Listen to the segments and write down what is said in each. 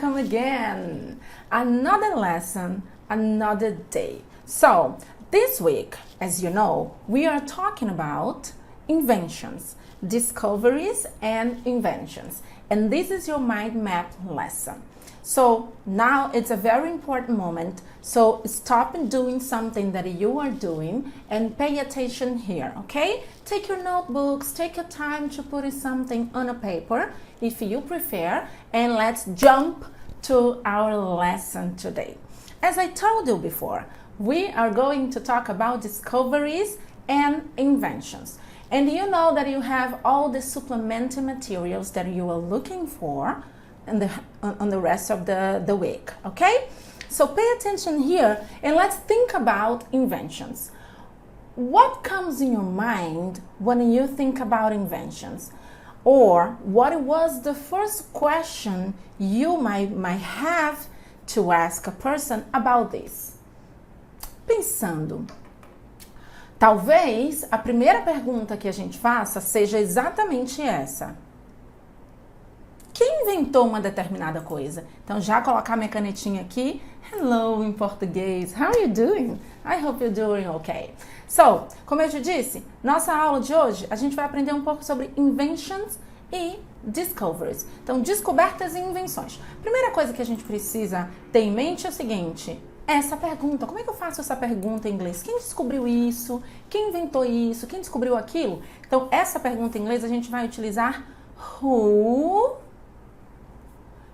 welcome again. Another lesson, another day. So, this week, as you know, we are talking about inventions, discoveries and inventions. And this is your mind map lesson. So now it's a very important moment. So stop doing something that you are doing and pay attention here, okay? Take your notebooks, take your time to put something on a paper if you prefer, and let's jump to our lesson today. As I told you before, we are going to talk about discoveries and inventions. And you know that you have all the supplementary materials that you are looking for on the rest of the week, okay? So pay attention here and let's think about inventions. What comes in your mind when you think about inventions? Or what was the first question you might have to ask a person about this? Pensando. Talvez a primeira pergunta que a gente faça seja exatamente essa. Quem inventou uma determinada coisa? Então, já colocar minha canetinha aqui. Hello, em português. How are you doing? I hope you're doing okay. So, como eu te disse, nossa aula de hoje, a gente vai aprender um pouco sobre inventions e discoveries. Então, descobertas e invenções. Primeira coisa que a gente precisa ter em mente é o seguinte. Essa pergunta, como é que eu faço essa pergunta em inglês? Quem descobriu isso? Quem inventou isso? Quem descobriu aquilo? Então, essa pergunta em inglês a gente vai utilizar who.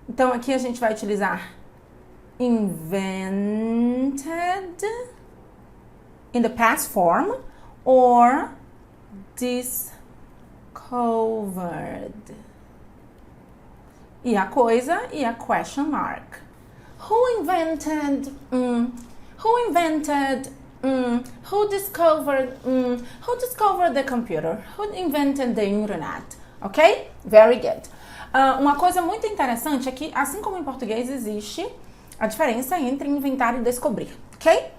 Então, aqui a gente vai utilizar invented in the past form or discovered. E a coisa e a question mark. Who invented? Who invented? Who discovered? Who discovered the computer? Who invented the internet? Okay? Very good. Uma coisa muito interessante é que, assim como em português, existe a diferença entre inventar e descobrir, ok?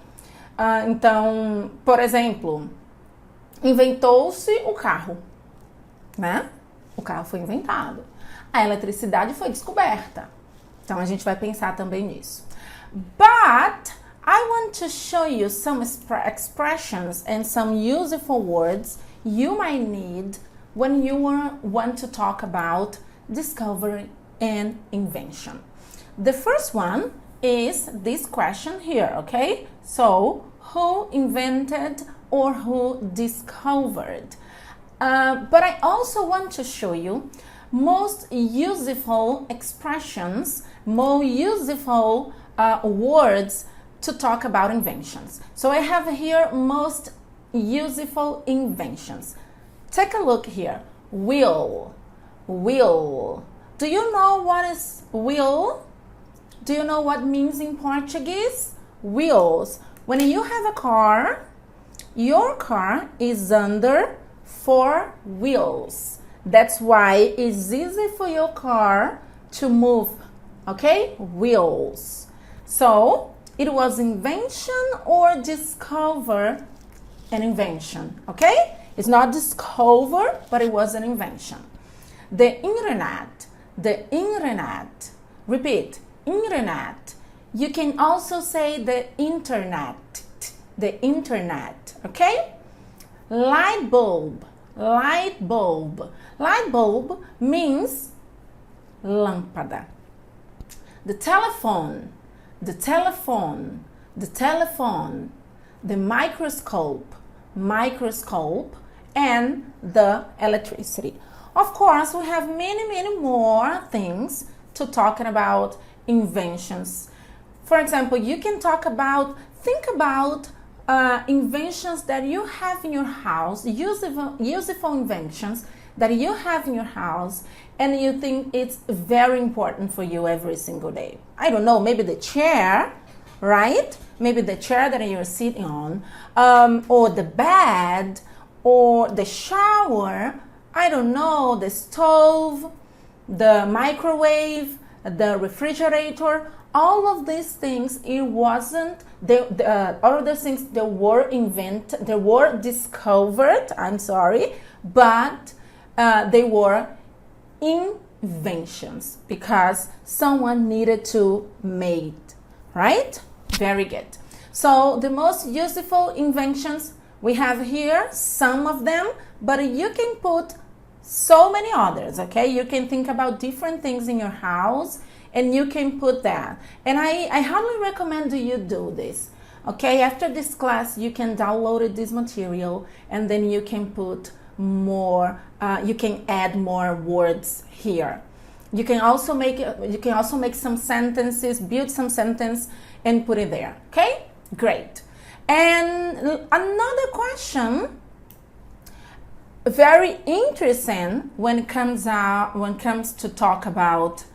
Então, por exemplo, inventou-se o carro, né? O carro foi inventado. A eletricidade foi descoberta. Então, a gente vai pensar também nisso. But I want to show you some expressions and some useful words you might need when you want to talk about discovery and invention. The first one is this question here, okay? So, who invented or who discovered? But I also want to show you most useful expressions, more useful words to talk about inventions. So I have here most useful inventions. Take a look here. Will. Will. Do you know what is will? Do you know what means in Portuguese? Wheels. When you have a car, your car is under 4 wheels. That's why it's easy for your car to move, okay? Wheels. So, it was invention or discover an invention, okay? It's not discover, but it was an invention. The internet, repeat, internet. You can also say the internet, okay? Light bulb. Light bulb means lâmpada. The telephone. The microscope, and the electricity. Of course, we have many more things to talk about inventions. For example, you can think about inventions that you have in your house, useful inventions that you have in your house, and you think it's very important for you every single day. I don't know, maybe the chair, right? Maybe the chair that you're sitting on, or the bed, or the shower, I don't know, the stove, the microwave, the refrigerator, all of these things, all of those things, they were discovered, but they were inventions because someone needed to make, right? Very good. So the most useful inventions we have here, some of them, but you can put so many others, okay? You can think about different things in your house and you can put that. And I highly recommend you do this, okay? After this class, you can download this material and then you can put more, you can add more words here. You can also make some sentences, build some sentence and put it there, okay? Great. And another question, very interesting when it comes to talk about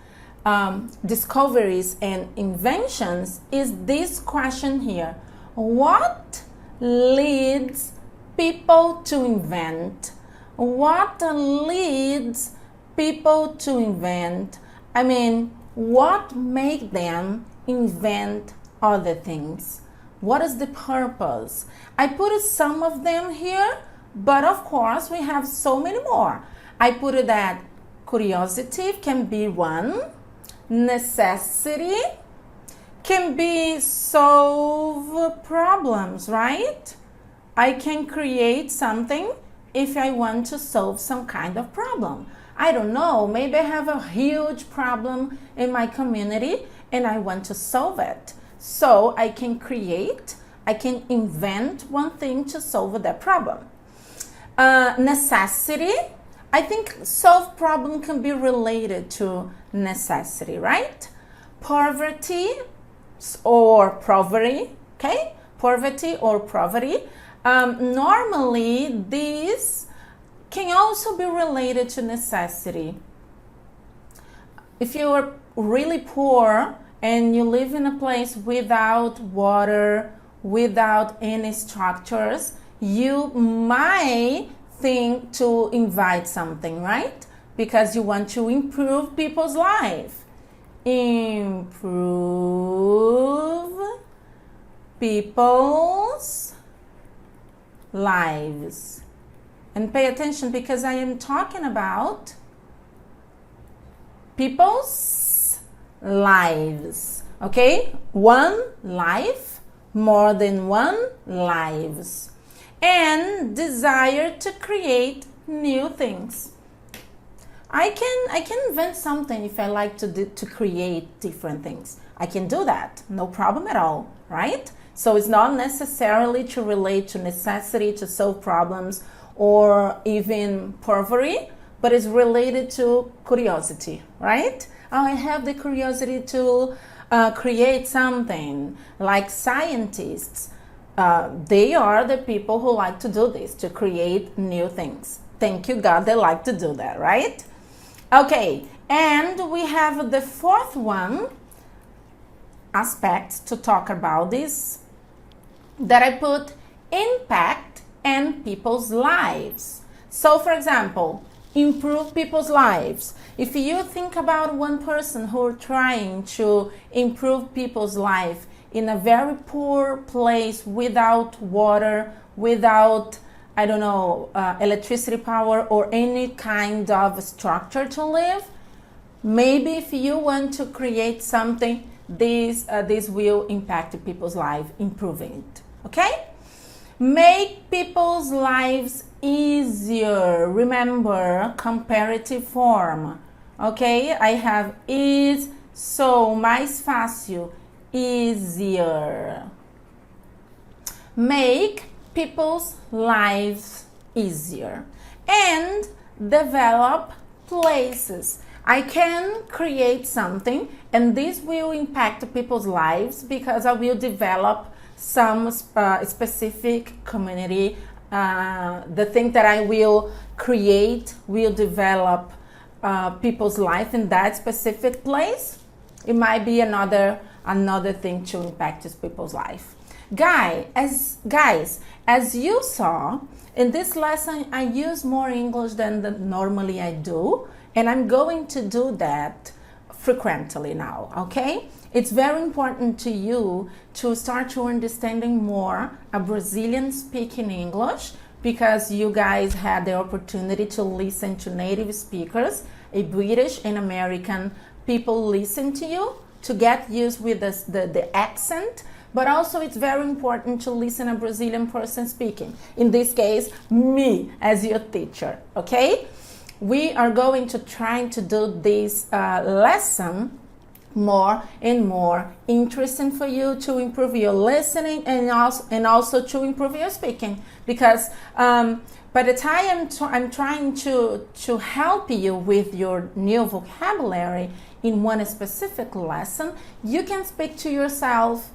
discoveries and inventions, is this question here. What leads people to invent? What leads people to invent? I mean, what makes them invent other things? What is the purpose? I put some of them here, but of course we have so many more. I put that curiosity can be one, necessity can be solve problems, right? I can create something if I want to solve some kind of problem. I don't know, maybe I have a huge problem in my community and I want to solve it. So I can invent one thing to solve that problem. Necessity, I think solve problem can be related to necessity, right? Poverty or poverty, okay? Poverty or poverty. Normally, these can also be related to necessity. If you are really poor and you live in a place without water, without any structures, you might think to invite something, right? Because you want to improve people's life. Improve people's lives. And pay attention because I am talking about people's lives, okay? One life, more than one lives. And desire to create new things. I can invent something if I like to create different things. I can do that, no problem at all, right? So it's not necessarily to relate to necessity to solve problems or even poverty, but it's related to curiosity, right? I have the curiosity to create something. Like scientists, they are the people who like to do this, to create new things. Thank you, God, they like to do that, right? Okay, and we have the fourth one aspect to talk about this, that I put impact and people's lives. So, for example, improve people's lives. If you think about one person who are trying to improve people's life in a very poor place without water, without, I don't know, electricity power or any kind of structure to live, maybe if you want to create something, this will impact people's life, improving it, okay? Make people's lives easier. Remember, comparative form. Ok? I have is, so, mais fácil, easier. Make people's lives easier. And develop places. I can create something and this will impact people's lives because I will develop some specific community. The thing that I will create will develop people's life in that specific place. It might be another thing to impact people's life. Guys, as you saw, in this lesson I use more English than normally I do, and I'm going to do that frequently now, okay? It's very important to you to start to understanding more a Brazilian speaking English because you guys had the opportunity to listen to native speakers. a British and American people listen to you to get used with the accent, but also it's very important to listen a Brazilian person speaking. In this case, me as your teacher, okay? We are going to try to do this lesson more and more interesting for you to improve your listening and also to improve your speaking, because by the time I'm trying to help you with your new vocabulary in one specific lesson, you can speak to yourself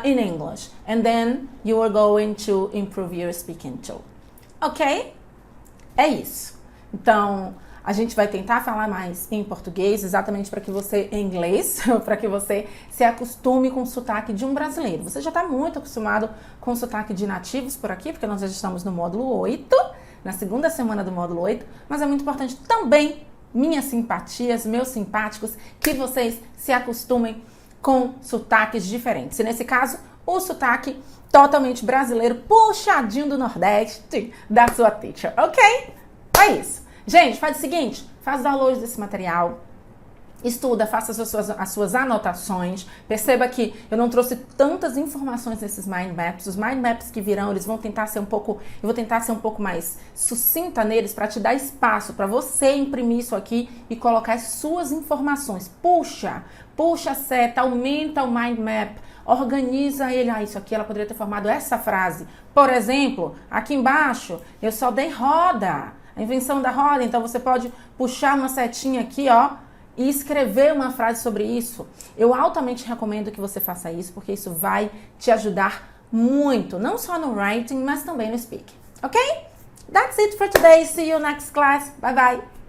in English, and then you are going to improve your speaking too. Ok? É isso. Então, a gente vai tentar falar mais em português, exatamente para que você, em inglês, para que você se acostume com o sotaque de um brasileiro. Você já está muito acostumado com o sotaque de nativos por aqui, porque nós já estamos no módulo 8, na segunda semana do módulo 8, mas é muito importante também, minhas simpatias, meus simpáticos, que vocês se acostumem com sotaques diferentes. E nesse caso, o sotaque totalmente brasileiro, puxadinho do Nordeste, da sua teacher, ok? É isso. Gente, faz o seguinte, faz o download desse material, estuda, faça as suas anotações, perceba que eu não trouxe tantas informações nesses mind maps, os mind maps que virão, eles vão tentar ser eu vou tentar ser um pouco mais sucinta neles para te dar espaço para você imprimir isso aqui e colocar as suas informações. Puxa a seta, aumenta o mind map, organiza ele. Isso aqui ela poderia ter formado essa frase. Por exemplo, aqui embaixo eu só dei roda, a invenção da roda, então você pode puxar uma setinha aqui, ó, e escrever uma frase sobre isso. Eu altamente recomendo que você faça isso, porque isso vai te ajudar muito, não só no writing, mas também no speaking, ok? That's it for today. See you next class. Bye bye.